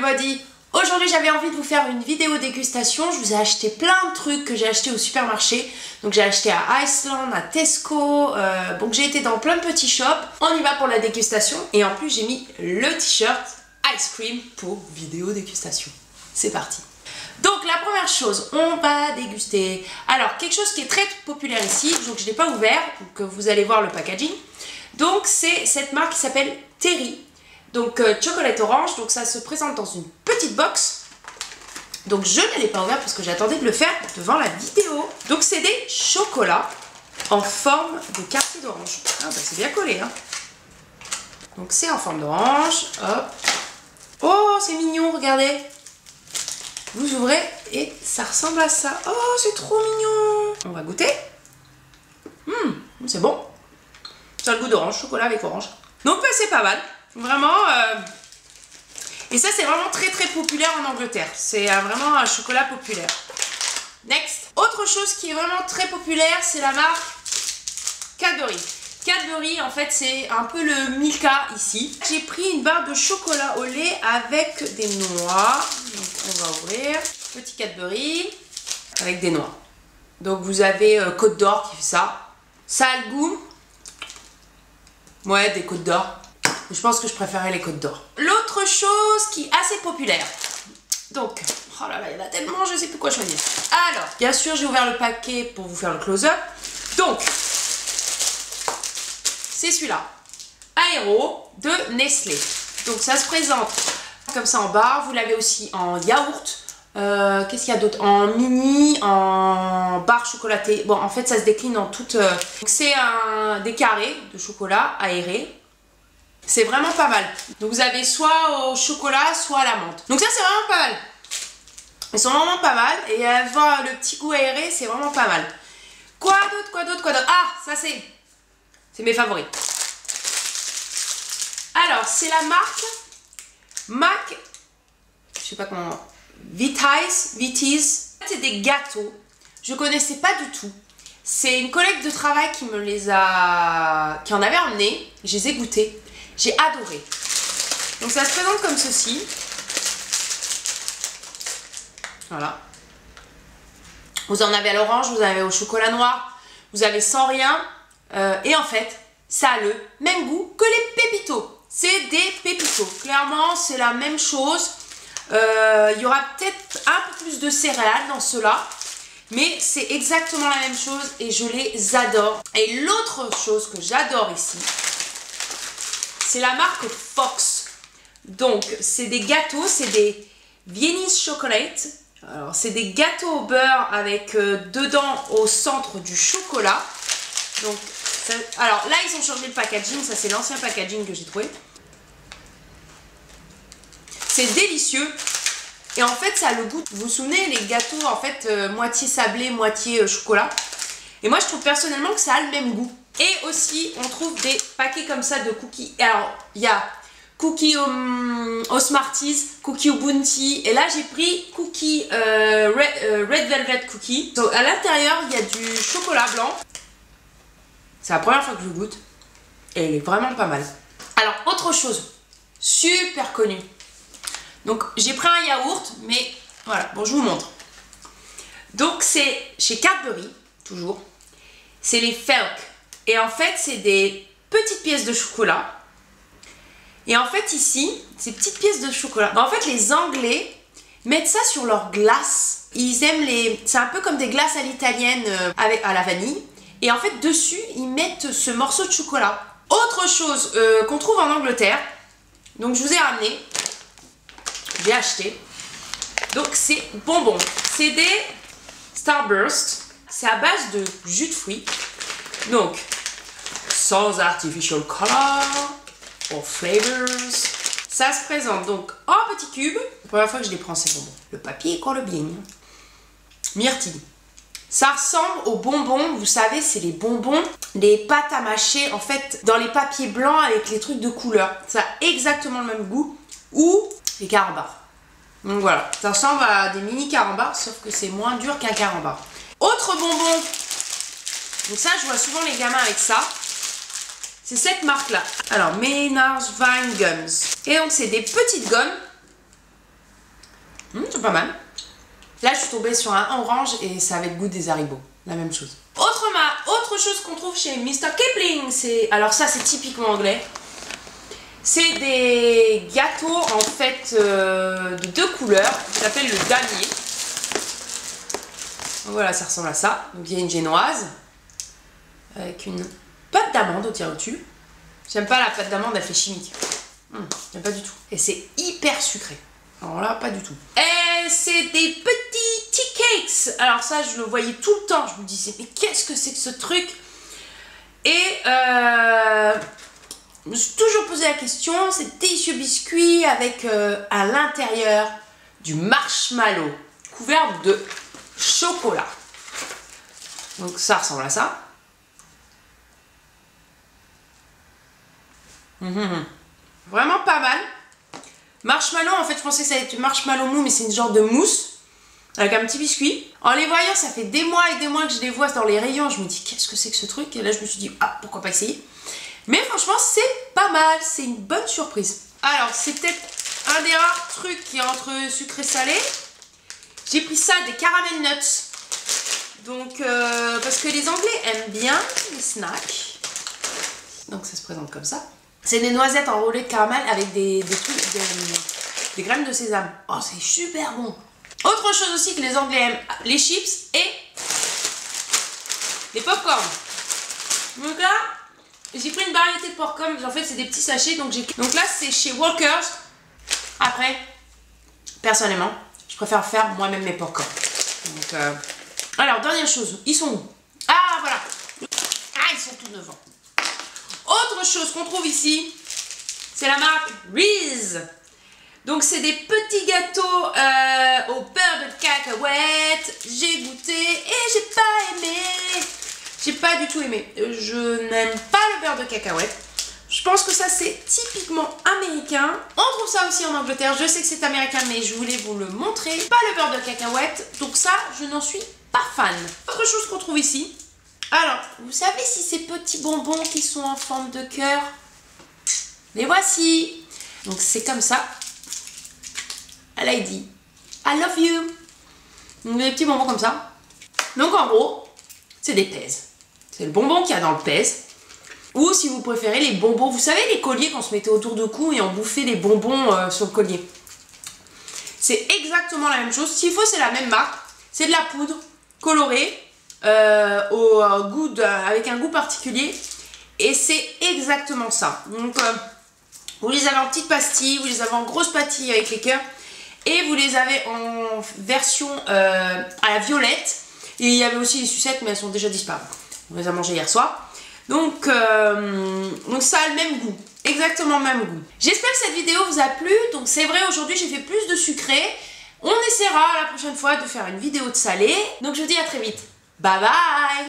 everybody! Aujourd'hui j'avais envie de vous faire une vidéo dégustation. Je vous ai acheté plein de trucs que j'ai acheté au supermarché. Donc j'ai acheté à Iceland, à Tesco, donc j'ai été dans plein de petits shops. On y va pour la dégustation. Et en plus j'ai mis le t-shirt Ice Cream pour vidéo dégustation. C'est parti! Donc la première chose, on va déguster. Alors quelque chose qui est très populaire ici, donc je ne l'ai pas ouvert, donc vous allez voir le packaging. Donc c'est cette marque qui s'appelle Terry. Donc chocolate orange, donc ça se présente dans une petite box. Donc je ne l'ai pas ouvert parce que j'attendais de le faire devant la vidéo. Donc c'est des chocolats en forme de quartier d'orange. Ah bah c'est bien collé hein. Donc c'est en forme d'orange, hop. Oh c'est mignon, regardez. Vous ouvrez et ça ressemble à ça. Oh c'est trop mignon. On va goûter. C'est bon. Ça a le goût d'orange, chocolat avec orange. Donc bah, c'est pas mal. Vraiment, et ça c'est vraiment très très populaire en Angleterre. C'est vraiment un chocolat populaire. Next. Autre chose qui est vraiment très populaire, c'est la marque Cadbury. Cadbury en fait c'est un peu le Milka ici. J'ai pris une barre de chocolat au lait avec des noix. Donc on va ouvrir. Petit Cadbury avec des noix. Donc vous avez Côte d'Or qui fait ça. Ça a le goût. Ouais, des Côtes d'Or. Je pense que je préférais les Côtes d'Or. L'autre chose qui est assez populaire. Donc, oh là là, il y en a tellement, je sais plus quoi choisir. Alors, bien sûr, j'ai ouvert le paquet pour vous faire le close-up. Donc, c'est celui-là. Aéro de Nestlé. Donc, ça se présente comme ça en barre. Vous l'avez aussi en yaourt. Qu'est-ce qu'il y a d'autre? En mini, en barre chocolatée. Bon, en fait, ça se décline en toutes. C'est des carrés de chocolat aéré. C'est vraiment pas mal. Donc vous avez soit au chocolat, soit à la menthe. Donc ça c'est vraiment pas mal. Ils sont vraiment pas mal. Et avoir le petit goût aéré, c'est vraiment pas mal. Quoi d'autre, quoi d'autre, quoi d'autre? Ah, ça c'est mes favoris. Alors, c'est la marque Mac... Je sais pas comment... Vitis. C'est des gâteaux. Je connaissais pas du tout. C'est une collègue de travail qui me les a... qui en avait emmené. Je les ai goûtés. J'ai adoré. Donc ça se présente comme ceci. Voilà. Vous en avez à l'orange, vous en avez au chocolat noir, vous avez sans rien. Et en fait, ça a le même goût que les pépitos. C'est des pépitos. Clairement, c'est la même chose. Il y aura peut-être un peu plus de céréales dans ceux-là. Mais c'est exactement la même chose et je les adore. Et l'autre chose que j'adore ici, c'est la marque Fox. Donc, c'est des gâteaux, c'est des Viennese Chocolate. Alors, c'est des gâteaux au beurre avec dedans, au centre, du chocolat. Donc, ça, alors là, ils ont changé le packaging. Ça, c'est l'ancien packaging que j'ai trouvé. C'est délicieux. Et en fait, ça a le goût. Vous vous souvenez, les gâteaux, en fait, moitié sablé, moitié chocolat. Et moi, je trouve personnellement que ça a le même goût. Et aussi, on trouve des paquets comme ça de cookies. Alors, il y a cookies au Smarties, cookies au Bounty. Et là, j'ai pris cookies Red Velvet Cookie. Donc, à l'intérieur, il y a du chocolat blanc. C'est la première fois que je le goûte. Et il est vraiment pas mal. Alors, autre chose, super connue. Donc, j'ai pris un yaourt, mais voilà, bon, je vous montre. Donc, c'est chez Cadbury, toujours. C'est les Felk. Et en fait, c'est des petites pièces de chocolat. Et en fait, ici, ces petites pièces de chocolat. En fait, les Anglais mettent ça sur leur glace. Ils aiment les... C'est un peu comme des glaces à l'italienne à la vanille. Et en fait, dessus, ils mettent ce morceau de chocolat. Autre chose qu'on trouve en Angleterre. Donc, je vous ai ramené. J'ai acheté. Donc, c'est bonbons. C'est des Starburst. C'est à base de jus de fruits. Donc, sans artificial color or flavors. Ça se présente donc en petits cubes. La première fois que je les prends, ces bonbons. Le papier colle bien. Myrtille. Ça ressemble aux bonbons, vous savez, c'est les bonbons, les pâtes à mâcher, en fait, dans les papiers blancs avec les trucs de couleur. Ça a exactement le même goût. Ou les carambars. Donc voilà, ça ressemble à des mini carambars, sauf que c'est moins dur qu'un carambar. Autre bonbon. Donc ça, je vois souvent les gamins avec ça. C'est cette marque-là. Alors, Maynard's Vine Gums. Et donc, c'est des petites gommes pas mal. Là, je suis tombée sur un orange et ça avait le goût des Haribo. La même chose. Autre chose qu'on trouve chez Mr. Kipling, c'est... Alors ça, c'est typiquement anglais. C'est des gâteaux, en fait, de 2 couleurs. Ça s'appelle le damier. Voilà, ça ressemble à ça. Donc, il y a une génoise. Avec une pâte d'amande au-dessus. J'aime pas la pâte d'amande, elle fait chimique. J'aime pas du tout. Et c'est hyper sucré. Alors là, pas du tout. Et c'est des petits tea cakes. Alors ça, je le voyais tout le temps. Je me disais, mais qu'est-ce que c'est que ce truc? Et je me suis toujours posé la question. C'est délicieux biscuits avec à l'intérieur du marshmallow couvert de chocolat. Donc ça ressemble à ça. Vraiment pas mal. Marshmallow, en fait, je pensais que ça allait être marshmallow mou, mais c'est une genre de mousse avec un petit biscuit. En les voyant, ça fait des mois et des mois que je les vois dans les rayons. Je me dis, qu'est-ce que c'est que ce truc? Et là, je me suis dit, ah, pourquoi pas essayer? Mais franchement, c'est pas mal. C'est une bonne surprise. Alors, c'est peut-être un des rares trucs qui est entre sucré et salé. J'ai pris ça, des caramel nuts. Donc, parce que les Anglais aiment bien les snacks. Donc, ça se présente comme ça. C'est des noisettes enroulées de caramel avec des graines de sésame. Oh, c'est super bon. Autre chose aussi que les Anglais aiment, les chips et les popcorn. Donc là, j'ai pris une variété de popcorn. En fait, c'est des petits sachets. Donc là, c'est chez Walkers. Après, personnellement, je préfère faire moi-même mes popcorn. Donc, alors, dernière chose, ils sont où? Ah, voilà. Ah, ils sont tout devant. Autre chose qu'on trouve ici, c'est la marque Reese. Donc c'est des petits gâteaux au beurre de cacahuète. J'ai goûté et j'ai pas aimé. J'ai pas du tout aimé. Je n'aime pas le beurre de cacahuète. Je pense que ça c'est typiquement américain. On trouve ça aussi en Angleterre. Je sais que c'est américain, mais je voulais vous le montrer. Pas le beurre de cacahuète. Donc ça, je n'en suis pas fan. Autre chose qu'on trouve ici. Alors, vous savez si ces petits bonbons qui sont en forme de cœur, les voici. Donc c'est comme ça. Elle a dit I love you. Donc des petits bonbons comme ça. Donc en gros, c'est des pèses. C'est le bonbon qu'il y a dans le pèse. Ou si vous préférez les bonbons, vous savez les colliers qu'on se mettait autour du cou et on bouffait les bonbons sur le collier. C'est exactement la même chose. S'il faut, c'est la même marque. C'est de la poudre colorée. Avec un goût particulier et c'est exactement ça. Donc vous les avez en petites pastilles, vous les avez en grosses pastilles avec les cœurs et vous les avez en version à la violette. Et il y avait aussi les sucettes, mais elles sont déjà disparues. On les a mangées hier soir. Donc ça a le même goût, exactement le même goût. J'espère que cette vidéo vous a plu. Donc c'est vrai, aujourd'hui j'ai fait plus de sucré. On essaiera la prochaine fois de faire une vidéo de salé. Donc je vous dis à très vite. Bye bye!